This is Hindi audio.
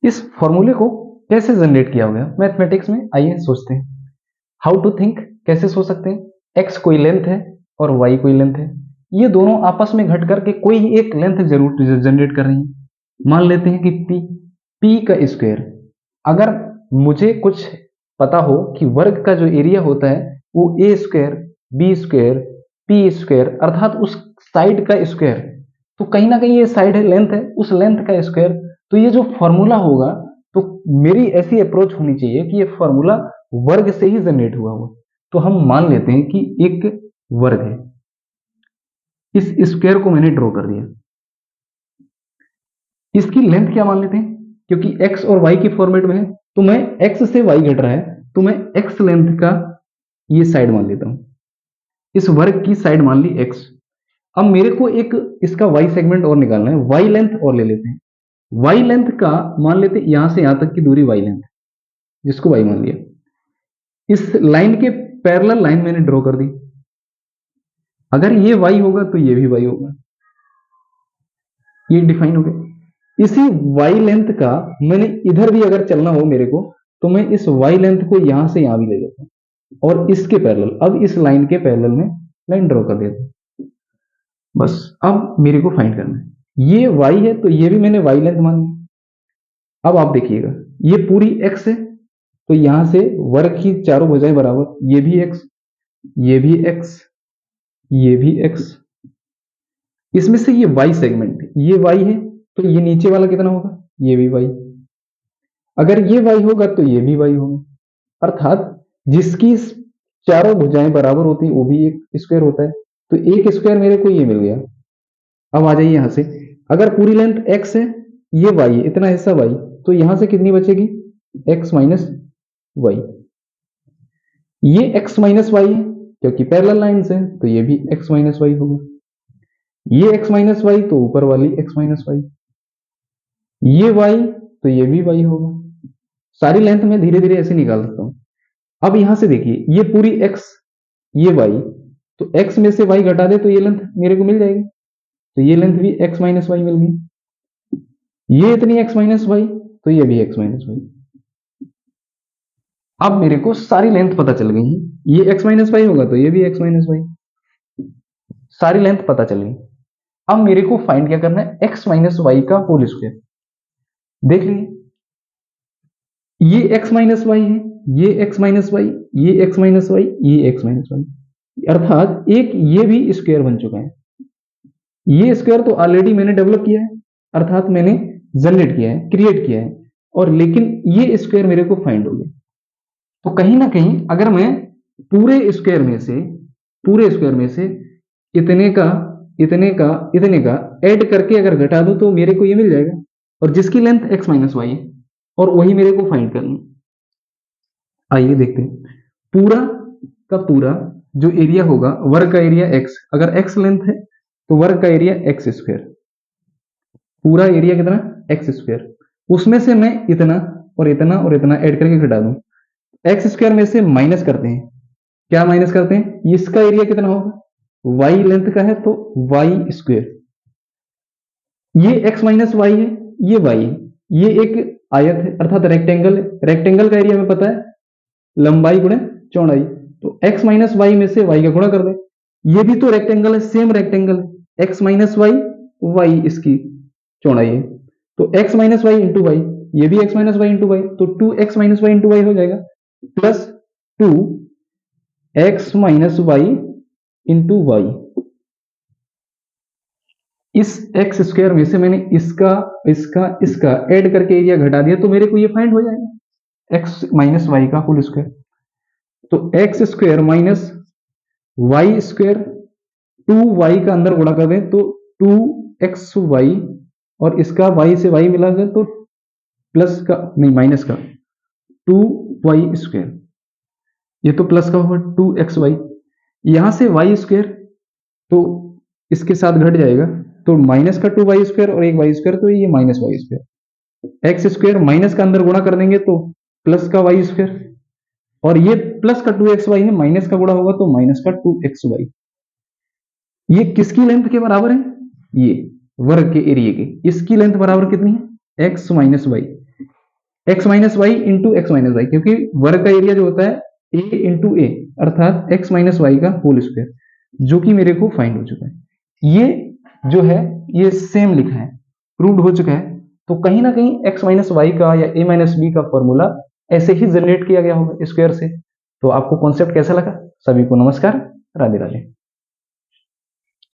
इस फॉर्मूले को कैसे जनरेट किया होगा मैथमेटिक्स में, आइए सोचते हैं। हाउ टू थिंक, कैसे सोच सकते हैं। एक्स कोई लेंथ है और वाई कोई लेंथ है, ये दोनों आपस में घट करके कोई एक लेंथ जरूर जनरेट कर रही है। मान लेते हैं कि पी का स्क्वायर, अगर मुझे कुछ पता हो कि वर्ग का जो एरिया होता है वो A square B square P square अर्थात उस साइड का स्क्वायर, तो कहीं ना कहीं ये साइड है, लेंथ है, उस लेंथ का स्क्वायर, तो ये जो फॉर्मूला होगा तो मेरी ऐसी अप्रोच होनी चाहिए कि ये फॉर्मूला वर्ग से ही जनरेट हुआ हो। तो हम मान लेते हैं कि एक वर्ग है, इस स्क्वायर को मैंने ड्रॉ कर दिया। इसकी लेंथ क्या मान लेते हैं, क्योंकि x और y की फॉर्मेट में है तो मैं x से y घट रहा है तो मैं x लेंथ का ये साइड मान लेता हूं, इस वर्ग की साइड मान ली x। अब मेरे को एक इसका y सेगमेंट और निकालना है, y लेंथ और ले लेते हैं। y लेंथ का मान लेते हैं यहां से यहां तक की दूरी y लेंथ, जिसको y मान लिया। इस लाइन के पैरेलल लाइन मैंने ड्रॉ कर दी, अगर ये y होगा तो ये भी y होगा, ये डिफाइन हो गया। इसी y लेंथ का मैंने इधर भी अगर चलना हो मेरे को तो मैं इस y लेंथ को यहां से यहां भी ले लेता हूं और इसके पैरेलल, अब इस लाइन के पैरेलल में लाइन ड्रॉ कर देता हूं। बस अब मेरे को फाइंड करना है, ये y है तो ये भी मैंने y लेंथ मान ली। अब आप देखिएगा ये पूरी x है तो यहां से वर्ग की चारों भुजाएं बराबर, ये भी x ये भी x ये भी x, इसमें से ये y सेगमेंट ये y है तो ये नीचे वाला कितना होगा, ये भी y, अगर ये y होगा तो ये भी y होगा, अर्थात जिसकी चारों भुजाएं बराबर होती हैं वो भी एक स्क्वायर होता है, तो एक स्क्वायर मेरे को ये मिल गया। अब आ जाइए यहां से, अगर पूरी लेंथ x है, ये y है, इतना हिस्सा y, तो यहां से कितनी बचेगी, x माइनस वाई। ये x माइनस वाई है क्योंकि पैरेलल लाइंस है तो ये भी x माइनस वाई होगा, ये x माइनस वाई तो ऊपर वाली x माइनस वाई, ये y तो ये भी y होगा। सारी लेंथ में धीरे धीरे ऐसे निकाल सकता हूं। अब यहां से देखिए ये पूरी x ये y, तो x में से y घटा दे तो ये लेंथ मेरे को मिल जाएगी, तो ये लेंथ भी x माइनस वाई मिल गई, ये इतनी x माइनस वाई तो ये भी x माइनस वाई। अब मेरे को सारी लेंथ पता चल गई है, ये x माइनस वाई होगा तो ये भी x माइनस वाई, सारी लेंथ पता चल गई। अब मेरे को फाइंड क्या करना है, x माइनस वाई का होल स्क्वायर। देख लीजिए ये x माइनस वाई है, ये x माइनस वाई, ये x माइनस वाई, ये x माइनस वाई, अर्थात एक ये भी स्क्वायर बन चुका है। ये स्क्वायर तो ऑलरेडी मैंने डेवलप किया है, अर्थात मैंने जनरेट किया है, क्रिएट किया है, और लेकिन ये स्क्वायर मेरे को फाइंड हो गया। तो कहीं ना कहीं अगर मैं पूरे स्क्वायर में से इतने का इतने का ऐड करके अगर घटा दूं तो मेरे को ये मिल जाएगा, और जिसकी लेंथ x माइनस वाई है और वही मेरे को फाइंड करनी। आइए देखते हैं, पूरा का पूरा जो एरिया होगा, वर्ग का एरिया x, अगर x लेंथ है तो वर्ग का एरिया x स्क्वायर, पूरा एरिया कितना x स्क्वायर, उसमें से मैं इतना और इतना और इतना ऐड करके घटा दूं। एक्स स्क्वायर में से माइनस करते हैं, क्या माइनस करते हैं, इसका एरिया कितना होगा, y लेंथ का है तो y स्क्वायर, ये x माइनस वाई है, ये y है, ये एक आयत है अर्थात रेक्टेंगल है, रेक्टेंगल का एरिया हमें पता है लंबाई गुणे चौड़ाई, तो x माइनस वाई में से y का गुणा कर दे, ये भी तो रेक्टेंगल है, सेम रेक्टेंगल है, x माइनस वाई y इसकी चौड़ाई है, तो x minus Y into Y, ये भी x minus Y into Y, तो 2x minus Y into Y हो जाएगा, plus 2x minus Y into Y. इस x स्क्वायर में से मैंने इसका ऐड करके एरिया घटा दिया तो मेरे को ये फाइंड हो जाएगा x माइनस वाई का होल स्क्वायर। तो x square minus Y square, 2y का अंदर गुणा कर दें तो 2xy, और इसका y से y मिला जाए तो प्लस का नहीं माइनस का 2y स्क्वायर, ये तो प्लस का होगा 2xy, यहां से y स्क्वायर तो इसके साथ घट जाएगा तो माइनस का 2y स्क्वायर और एक y स्क्वायर, तो ये minus y square, x square minus का अंदर गुणा कर देंगे तो प्लस का y स्क्वायर, और ये प्लस का 2xy है, माइनस का गुणा होगा तो माइनस का 2xy। ये किसकी लेंथ के बराबर है, ये वर्ग के एरिया के, इसकी लेंथ बराबर कितनी है x minus Y, X minus Y into X minus Y, क्योंकि वर्ग का एरिया जो होता है ए इंटू ए, अर्थात एक्स माइनस वाई का होल स्क्वायर, जो कि मेरे को फाइंड हो चुका है। ये जो है ये सेम लिखा है, प्रूव्ड हो चुका है। तो कहीं ना कहीं एक्स माइनस वाई का या ए माइनस बी का फॉर्मूला ऐसे ही जनरेट किया गया होगा स्क्वायर से। तो आपको कॉन्सेप्ट कैसा लगा? सभी को नमस्कार, राधे राधे।